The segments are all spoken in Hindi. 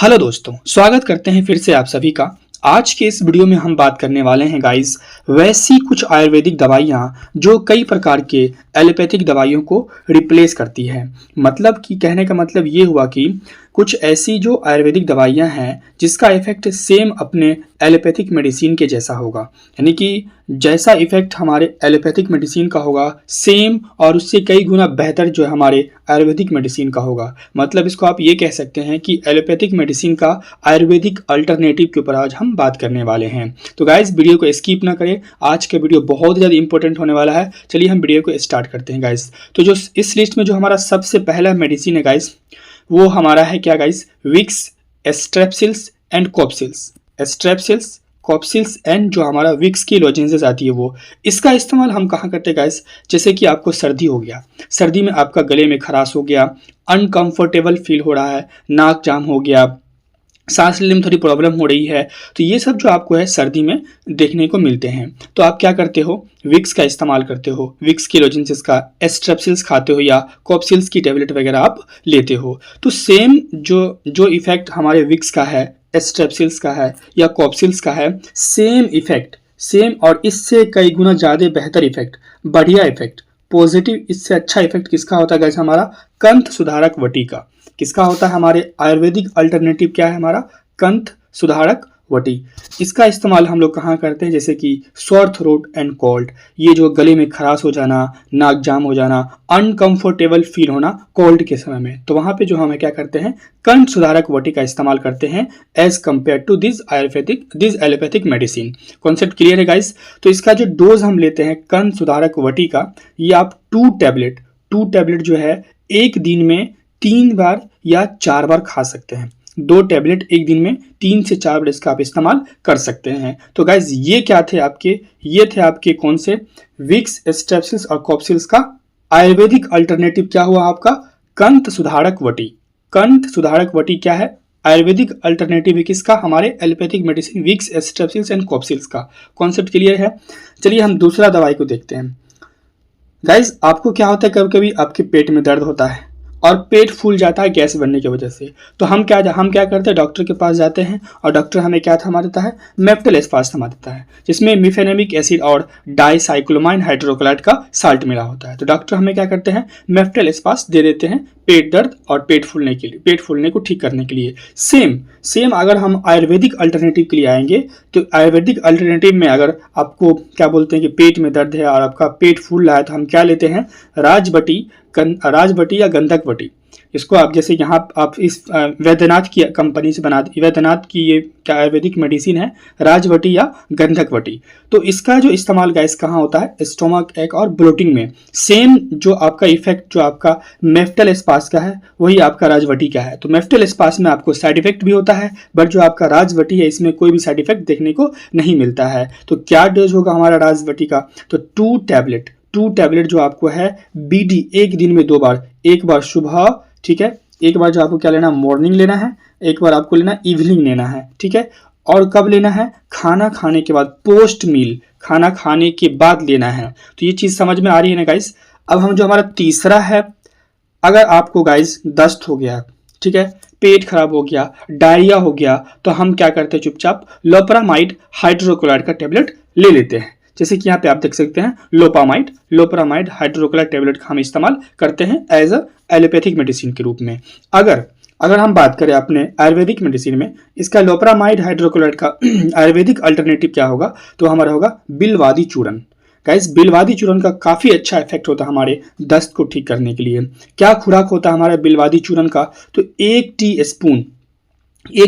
हेलो दोस्तों, स्वागत करते हैं फिर से आप सभी का। आज के इस वीडियो में हम बात करने वाले हैं गाइस, वैसी कुछ आयुर्वेदिक दवाइयाँ जो कई प्रकार के एलोपैथिक दवाइयों को रिप्लेस करती है। मतलब कि कहने का मतलब ये हुआ कि कुछ ऐसी जो आयुर्वेदिक दवाइयाँ हैं जिसका इफेक्ट सेम अपने एलोपैथिक मेडिसिन के जैसा होगा, यानी कि जैसा इफेक्ट हमारे एलोपैथिक मेडिसिन का होगा सेम और उससे कई गुना बेहतर जो है हमारे आयुर्वेदिक मेडिसिन का होगा। मतलब इसको आप ये कह सकते हैं कि एलोपैथिक मेडिसिन का आयुर्वेदिक अल्टरनेटिव के ऊपर आज हम बात करने वाले हैं। तो गाइस वीडियो को स्किप ना करें, आज का वीडियो बहुत ज़्यादा इंपॉर्टेंट होने वाला है। चलिए हम वीडियो को स्टार्ट करते हैं गाइस। तो जो इस लिस्ट में जो हमारा सबसे पहला मेडिसिन है गाइस, वो हमारा है क्या guys, Vicks Strepsils and Cofsils. Strepsils, Cofsils and जो हमारा विक्स की लोजेंसेस आती है वो, इसका इस्तेमाल हम कहाँ करते हैं गाइस, जैसे कि आपको सर्दी हो गया, सर्दी में आपका गले में खराश हो गया, अनकंफर्टेबल फील हो रहा है, नाक जाम हो गया, सांस लेने में थोड़ी प्रॉब्लम हो रही है, तो ये सब जो आपको है सर्दी में देखने को मिलते हैं। तो आप क्या करते हो, विक्स का इस्तेमाल करते हो, विक्स की लोजेंसेस का, स्ट्रेप्सिल्स खाते हो या कॉप्सिल्स की टेबलेट वगैरह आप लेते हो। तो सेम जो इफेक्ट हमारे विक्स का है, स्ट्रेप्सिल्स का है या कॉप्सिल्स का है, सेम इफेक्ट, सेम और इससे कई गुना ज़्यादा बेहतर इफेक्ट, बढ़िया इफेक्ट, पॉजिटिव, इससे अच्छा इफेक्ट किसका होता है गाइस, हमारा कंठ सुधारक वटी का। किसका होता है, हमारे आयुर्वेदिक अल्टरनेटिव क्या है हमारा, कंठ सुधारक वटी। इसका इस्तेमाल हम लोग कहाँ करते हैं, जैसे कि सोर थ्रोट एंड कोल्ड, ये जो गले में खराश हो जाना, नाक जाम हो जाना, अनकंफर्टेबल फील होना कोल्ड के समय में, तो वहाँ पे जो हम क्या करते हैं, कंठ सुधारक वटी का इस्तेमाल करते हैं as compare to this allopathic medicine. Concept clear है गाइस। तो इसका जो डोज हम लेते हैं कंठ सुधारक वटी का, ये आप 2 टैबलेट जो है एक दिन में 3 बार या 4 बार खा सकते हैं। 2 टैबलेट एक दिन में 3 से 4 बार इसका आप इस्तेमाल कर सकते हैं। तो गाइज ये थे आपके कौन से, विक्स स्ट्रेप्सिल्स और कॉप्सिल्स का आयुर्वेदिक अल्टरनेटिव क्या हुआ आपका, कंठ सुधारक वटी। कंठ सुधारक वटी क्या है, आयुर्वेदिक अल्टरनेटिव है किसका, हमारे allopathic medicine Vicks Strepsils and Cofsils का। कॉन्सेप्ट क्लियर है। चलिए हम दूसरा दवाई को देखते हैं। गाइज आपको क्या होता है, कभी कभी आपके पेट में दर्द होता है और पेट फूल जाता है गैस बनने की वजह से, तो हम क्या करते हैं, डॉक्टर के पास जाते हैं और डॉक्टर हमें क्या थमा देता है, मेफ्टल एस्पास थमा देता है, जिसमें मिफेनेमिक एसिड और डाइसाइक्लोमाइन हाइड्रोक्लोराइड का साल्ट मिला होता है। तो डॉक्टर हमें क्या करते हैं, मेफ्टल एस्पास दे देते हैं पेट दर्द और पेट फूलने के लिए, पेट फूलने को ठीक करने के लिए। सेम अगर हम आयुर्वेदिक अल्टरनेटिव के लिए आएंगे, तो आयुर्वेदिक अल्टरनेटिव में अगर आपको क्या बोलते हैं कि पेट में दर्द है और आपका पेट फूल रहा है, तो हम क्या लेते हैं, राजबटी या गंधक वटी। इसको आप जैसे यहाँ आप इस वैद्यनाथ की कंपनी से वैद्यनाथ की ये क्या आयुर्वेदिक मेडिसिन है, राजवटी या गंधक वटी। तो इसका जो इस्तेमाल गाइस कहाँ होता है, स्टोमक एक और ब्लोटिंग में। सेम जो आपका इफेक्ट जो आपका मेफ्टल एस्पास का है वही आपका राजवटी का है। तो मेफ्टल एस्पास में आपको साइड इफेक्ट भी होता है, बट जो आपका राजवटी है इसमें कोई भी साइड इफेक्ट देखने को नहीं मिलता है। तो क्या डोज होगा हमारा राजवटी का, तो 2 टैबलेट जो आपको है बीडी एक दिन में 2 बार, एक बार सुबह, ठीक है, एक बार जो आपको क्या लेना, मॉर्निंग लेना है, एक बार आपको लेना इवनिंग लेना है, ठीक है। और कब लेना है, खाना खाने के बाद, पोस्ट मील, खाना खाने के बाद लेना है। तो ये चीज़ समझ में आ रही है ना गाइस। अब हम जो हमारा तीसरा है, अगर आपको गाइस दस्त हो गया, ठीक है, पेट खराब हो गया, डायरिया हो गया, तो हम क्या करते हैं, चुपचाप लोपरामाइड हाइड्रोक्लोराइड का टेबलेट ले लेते हैं। जैसे कि यहाँ पे आप देख सकते हैं लोपरामाइड हाइड्रोक्लोराइड टेबलेट का हम इस्तेमाल करते हैं एज अ एलोपैथिक मेडिसिन के रूप में। अगर हम बात करें अपने आयुर्वेदिक मेडिसिन में, इसका लोपरामाइड हाइड्रोक्लोराइड का आयुर्वेदिक अल्टरनेटिव क्या होगा, तो हमारा होगा बिलवादी चूर्ण। गाइस बिलवादी चूर्ण का काफ़ी अच्छा इफेक्ट होता है हमारे दस्त को ठीक करने के लिए। क्या खुराक होता है हमारे बिलवादी चूर्ण का, तो 1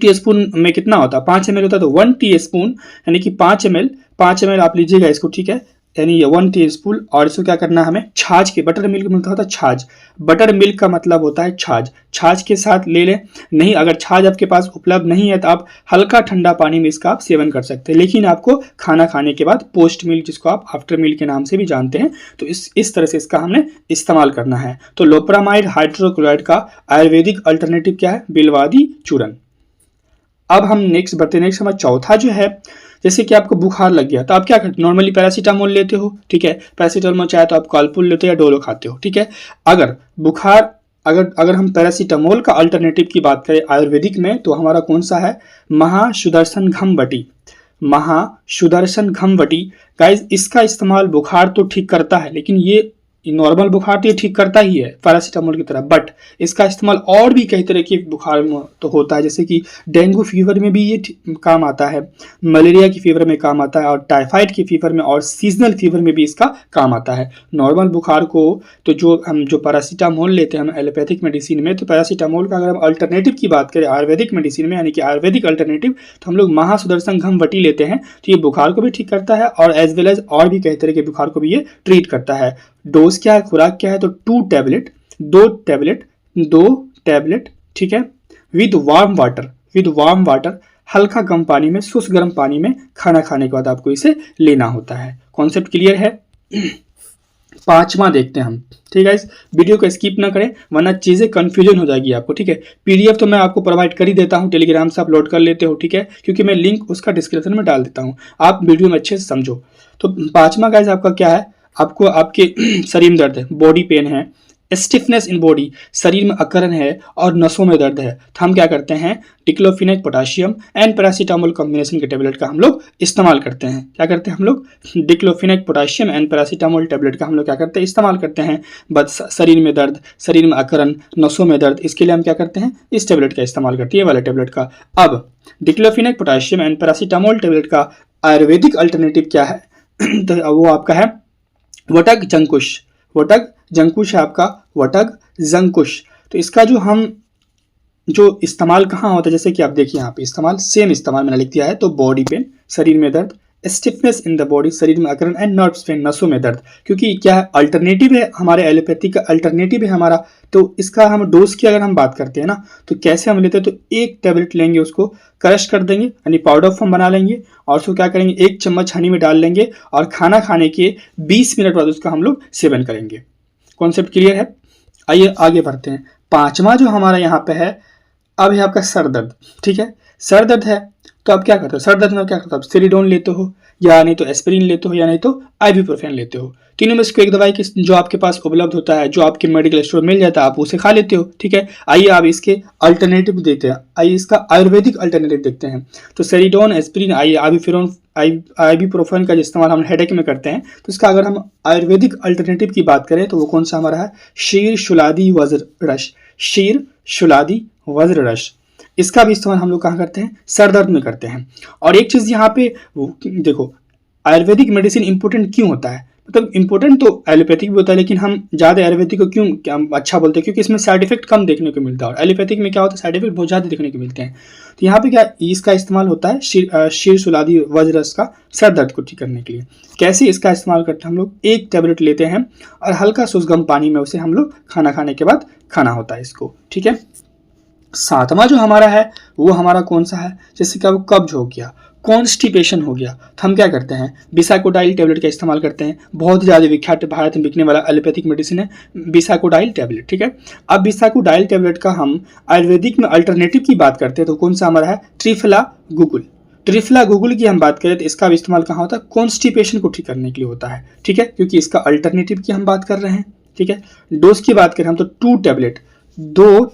टीस्पून में कितना होता है, 5 ml होता है, तो 1 टीस्पून यानी कि 5 ml आप लीजिएगा इसको, ठीक है, यानी ये 1 टीस्पून। और इसको क्या करना है, हमें छाछ के, बटर मिल्क मिलता होता है छाछ, बटर मिल्क का मतलब होता है छाछ के साथ ले लें। नहीं, अगर छाछ आपके पास उपलब्ध नहीं है तो आप हल्का ठंडा पानी में इसका आप सेवन कर सकते हैं, लेकिन आपको खाना खाने के बाद, पोस्ट मील जिसको आप आफ्टर मील के नाम से भी जानते हैं, तो इस तरह से इसका हमने इस्तेमाल करना है। तो लोपरामाइड हाइड्रोक्लोराइड का आयुर्वेदिक अल्टरनेटिव क्या है, बिलवादी चूर्ण। अब हम नेक्स्ट हमारा चौथा जो है, जैसे कि आपको बुखार लग गया तो आप क्या करते हो, नॉर्मली पैरासीटामोल लेते हो, ठीक है, पैरासीटामोल चाहे तो आप कॉलपुल लेते हो या डोलो खाते हो, ठीक है। अगर बुखार अगर अगर हम पैरासीटामोल का अल्टरनेटिव की बात करें आयुर्वेदिक में, तो हमारा कौन सा है, महासुदर्शन घमबटी। महासुदर्शन घमबटी गाइज, इसका इस्तेमाल बुखार तो ठीक करता है, लेकिन ये नॉर्मल बुखार तो ये ठीक करता ही है पैरासीटामोल की तरह, बट इसका इस्तेमाल और भी कई तरह के बुखार में तो होता है, जैसे कि डेंगू फीवर में भी ये काम आता है, मलेरिया की फीवर में काम आता है, और टाइफाइड की फीवर में और सीजनल फीवर में भी इसका काम आता है। नॉर्मल बुखार को तो जो पैरासीटामोल लेते हैं हम एलोपैथिक मेडिसिन में, तो पैरासीटामोल का अगर हम अल्टरनेटिव की बात करें आयुर्वेदिक मेडिसिन में, यानी कि आयुर्वेदिक अल्टरनेटिव, तो हम लोग महासुदर्शन घमबटी लेते हैं। तो ये बुखार को भी ठीक करता है और एज वेल एज और भी कई तरह के बुखार को भी ये ट्रीट करता है। डोज क्या है, खुराक क्या है, तो 2 टैबलेट, 2 टैबलेट, ठीक है, विद वार्म वाटर, हल्का गर्म पानी में, शुष्क गर्म पानी में खाना खाने के बाद आपको इसे लेना होता है। कॉन्सेप्ट क्लियर है। पांचवा देखते हैं हम, ठीक है। इस वीडियो को स्किप ना करें वरना चीज़ें कंफ्यूजन हो जाएगी आपको, ठीक है। पीडीएफ तो मैं आपको प्रोवाइड कर ही देता हूँ, टेलीग्राम से आप लोड कर लेते हो, ठीक है, क्योंकि मैं लिंक उसका डिस्क्रिप्शन में डाल देता हूँ, आप वीडियो में अच्छे से समझो। तो पांचवा गाइस आपका क्या है, आपको आपके शरीर में दर्द है, बॉडी पेन है, स्टिफनेस इन बॉडी, शरीर में अकड़न है और नसों में दर्द है, तो हम क्या करते हैं, diclofenac potassium and paracetamol combination के टेबलेट का हम लोग इस्तेमाल करते हैं। क्या करते हैं हम लोग, diclofenac potassium and paracetamol tablet का हम लोग क्या करते हैं, इस्तेमाल करते हैं। बस शरीर में दर्द, शरीर में अकड़न, नसों में दर्द, इसके लिए हम क्या करते हैं, इस टेबलेट का इस्तेमाल करते हैं, ये वाले टेबलेट का। अब diclofenac potassium and paracetamol tablet का आयुर्वेदिक अल्टरनेटिव क्या है तो वो आपका है वटक जंकुश। वटक जंकुश है आपका, वटक जंकुश। तो इसका जो इस्तेमाल कहाँ होता है, जैसे कि आप देखिए यहाँ पे इस्तेमाल, सेम इस्तेमाल मैंने लिख दिया है। तो बॉडी पेन, शरीर में दर्द, स्टिफनेस इन द बॉडी, शरीर में अकड़न, एंड नर्व्स पेन, नसों में दर्द। क्योंकि क्या है, अल्टरनेटिव है हमारे एलोपैथी का, अल्टरनेटिव है हमारा। तो इसका हम डोज की अगर हम बात करते हैं ना, तो कैसे हम लेते हैं, तो 1 टैबलेट लेंगे, उसको क्रश कर देंगे, यानी पाउडर फॉर्म बना लेंगे, और उसको क्या करेंगे, 1 चम्मच हनी में डाल लेंगे, और खाना खाने के 20 मिनट बाद उसका हम लोग सेवन करेंगे। कॉन्सेप्ट क्लियर है। आइए आगे बढ़ते हैं। पांचवा जो हमारा यहाँ पे है, अब है आपका सर दर्द, ठीक है। सर दर्द है तो आप क्या करते हो, सर दर्द में क्या करते हो, आप सेरिडोन लेते हो, या नहीं तो एस्पिरिन लेते हो, या नहीं तो आइबुप्रोफेन लेते हो। तीनों में से कोई एक दवाई जो आपके पास उपलब्ध होता है, जो आपके मेडिकल स्टोर में मिल जाता है, आप उसे खा लेते हो, ठीक है। आइए आप इसके अल्टरनेटिव देखते हैं, आइए इसका आयुर्वेदिक अल्टरनेटिव देखते हैं। तो सेरिडोन, एस्पिरिन, आइबुप्रोफेन का इस्तेमाल हम हेडेक में करते हैं। तो इसका अगर हम आयुर्वेदिक अल्टरनेटिव की बात करें, तो वो कौन सा हमारा है, शीर शुलादी वज्र रस। शीर शुलादी वज्र रस, इसका भी इस्तेमाल हम लोग कहाँ करते हैं, सर दर्द में करते हैं। और एक चीज़ यहाँ पे देखो, आयुर्वेदिक मेडिसिन इंपॉर्टेंट क्यों होता है, मतलब इंपॉर्टेंट तो एलोपैथिक भी होता है, लेकिन हम ज़्यादा आयुर्वेदिक को क्यों क्या अच्छा बोलते हैं, क्योंकि इसमें साइड इफेक्ट कम देखने को मिलता है, और एलोपैथिक में क्या होता है, साइड इफेक्ट बहुत ज़्यादा देखने को मिलते हैं। तो यहाँ पे क्या इसका इस्तेमाल होता है, शीर शुलादी वज्र रस का सर दर्द को ठीक करने के लिए। कैसे इसका इस्तेमाल करते हैं हम लोग, 1 टैबलेट लेते हैं और हल्का सुसगम पानी में उसे हम लोग खाना खाने के बाद खाना होता है इसको, ठीक है। सातवां जो हमारा है वो हमारा कौन सा है, जैसे कि वो कब्ज हो गया, कॉन्स्टिपेशन हो गया, तो हम क्या करते हैं, बिसाकोडाइल टैबलेट का इस्तेमाल करते हैं। बहुत ही ज़्यादा विख्यात भारत में बिकने वाला एलोपैथिक मेडिसिन है बिसाकोडाइल टैबलेट, ठीक है। अब बिसाकोडाइल टैबलेट का हम आयुर्वेदिक में अल्टरनेटिव की बात करते हैं, तो कौन सा हमारा है, त्रिफला गुगुल। त्रिफला गुगुल की हम बात करें तो इसका भी इस्तेमाल कहाँ होता है, कॉन्स्टिपेशन को ठीक करने के लिए होता है, ठीक है, क्योंकि इसका अल्टरनेटिव की हम बात कर रहे हैं, ठीक है। डोज की बात करें हम तो 2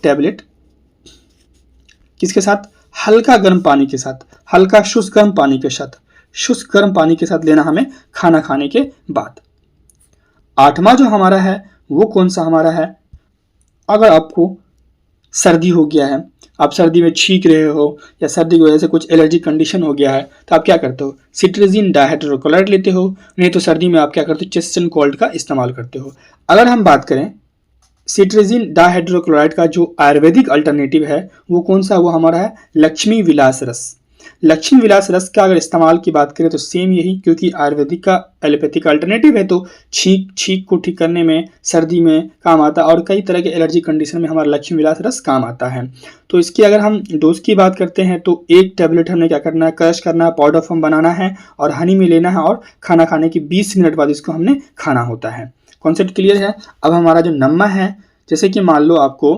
टैबलेट किसके साथ, हल्का गर्म पानी के साथ, हल्का शुष्क गर्म पानी के साथ लेना हमें खाना खाने के बाद। 8वां जो हमारा है वो कौन सा हमारा है, अगर आपको सर्दी हो गया है, आप सर्दी में छींक रहे हो, या सर्दी की वजह से कुछ एलर्जी कंडीशन हो गया है, तो आप क्या करते हो, सिट्राजिन डायहाइड्रोक्लोराइड लेते हो, नहीं तो सर्दी में आप क्या करते हो, चेस्टन कोल्ड का इस्तेमाल करते हो। अगर हम बात करें सिट्राजिन डायहाइड्रोक्लोराइड का जो आयुर्वेदिक अल्टरनेटिव है वो कौन सा, वो हमारा है लक्ष्मी विलास रस। लक्ष्मी विलास रस का अगर इस्तेमाल की बात करें तो सेम यही, क्योंकि आयुर्वेदिक का एलोपैथिक अल्टरनेटिव है, तो छींक को ठीक करने में, सर्दी में काम आता है, और कई तरह के एलर्जी कंडीशन में हमारा लक्ष्मी विलास रस काम आता है। तो इसकी अगर हम डोज की बात करते हैं तो 1 टैबलेट हमने क्या करना है, क्रश करना है, पाउडर फॉर्म बनाना है, और हनी में लेना है, और खाना खाने के 20 मिनट बाद इसको हमने खाना होता है। कॉन्सेप्ट क्लियर है। अब हमारा जो नम्मा है, जैसे कि मान लो आपको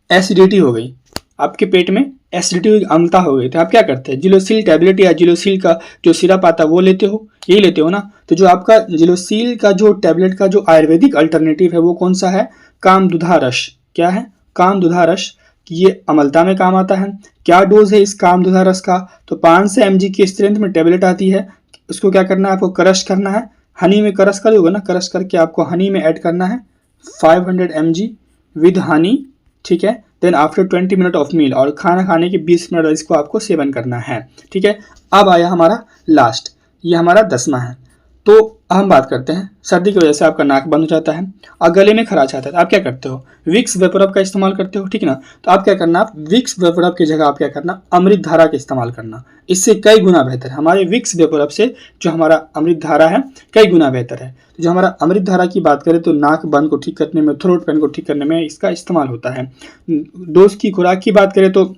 एसिडिटी हो गई, आपके पेट में एसिडिटी हुई, अम्लता हो गई, तो आप क्या करते हैं, जिलोसिल टैबलेट या जिलोसिल का जो सिरप आता है वो लेते हो, यही लेते हो ना। तो जो आपका जिलोसिल का जो टैबलेट का जो आयुर्वेदिक अल्टरनेटिव है वो कौन सा है, कामदुधा रस। क्या है? कामदुधा रस। ये अम्लता में काम आता है। क्या डोज है इस कामदुधा रस का? तो 500 mg की स्ट्रेंथ में टेबलेट आती है। उसको क्या करना है? आपको क्रश करना है, हनी में क्रश कर होगा ना, क्रश करके आपको हनी में ऐड करना है 500 mg विद हनी, ठीक है। Then after 20 minute of meal, और खाना खाने के 20 मिनट इसको आपको सेवन करना है, ठीक है। अब आया हमारा लास्ट, ये हमारा 10वां है। तो हम बात करते हैं, सर्दी की वजह से आपका नाक बंद हो जाता है और गले में खराश आता है, तो आप क्या करते हो? विक्स वेपोरब का इस्तेमाल करते हो, ठीक है ना। तो आप क्या करना, आप विक्स वेपोरब की जगह आप क्या करना, अमृत धारा का इस्तेमाल करना। इससे कई गुना बेहतर है, हमारे विक्स वेपोरब से जो हमारा अमृत धारा है कई गुना बेहतर है। तो जो हमारा अमृत धारा की बात करें तो नाक बंद को ठीक करने में, थ्रोट पेन को ठीक करने में इसका इस्तेमाल होता है। डोज की खुराक की बात करें तो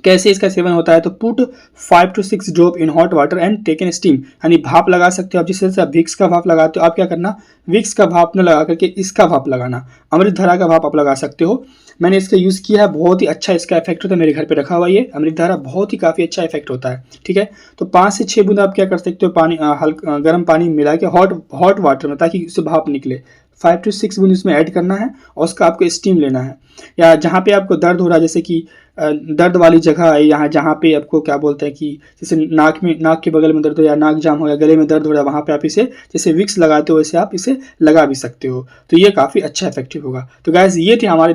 कैसे इसका सेवन होता है, तो put 5 to 6 drop in hot water and take an steam, यानी भाप लगा सकते हो आप। जिस तरह से आप विक्स का भाप लगाते हो, आप क्या करना, विक्स का भाप न लगा करके इसका भाप लगाना, अमृत धारा का भाप आप लगा सकते हो। मैंने इसका यूज़ किया है, बहुत ही अच्छा इसका इफेक्ट होता है, मेरे घर पे रखा हुआ ये अमृत धारा, बहुत ही काफ़ी अच्छा इफेक्ट होता है, ठीक है। तो 5 से 6 बूंद आप क्या कर सकते हो, पानी हल्का गर्म पानी मिला के हॉट वाटर में, ताकि उससे भाप निकले। 5 to 6 बूंद इसमें ऐड करना है और उसका आपको स्टीम लेना है। या जहाँ पे आपको दर्द हो रहा है, जैसे कि दर्द वाली जगह है, यहाँ जहाँ पे आपको क्या बोलते हैं कि जैसे नाक के बगल में दर्द हो, या नाक जाम हो, या गले में दर्द हो रहा है, वहाँ पे आप इसे जैसे विक्स लगाते हो वैसे आप इसे लगा भी सकते हो। तो ये काफ़ी अच्छा इफेक्टिव होगा। तो गाइस ये थे हमारे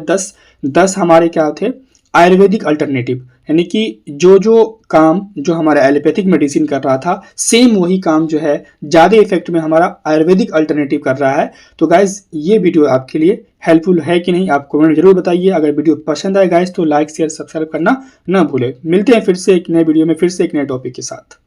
10 हमारे क्या थे, आयुर्वेदिक अल्टरनेटिव, यानी कि जो काम जो हमारा एलोपैथिक मेडिसिन कर रहा था, सेम वही काम जो है ज़्यादा इफेक्ट में हमारा आयुर्वेदिक अल्टरनेटिव कर रहा है। तो गाइज ये वीडियो आपके लिए हेल्पफुल है कि नहीं, आप कमेंट जरूर बताइए। अगर वीडियो पसंद आए गाइज तो लाइक शेयर सब्सक्राइब करना ना भूले। मिलते हैं फिर से एक नए वीडियो में, फिर से एक नए टॉपिक के साथ।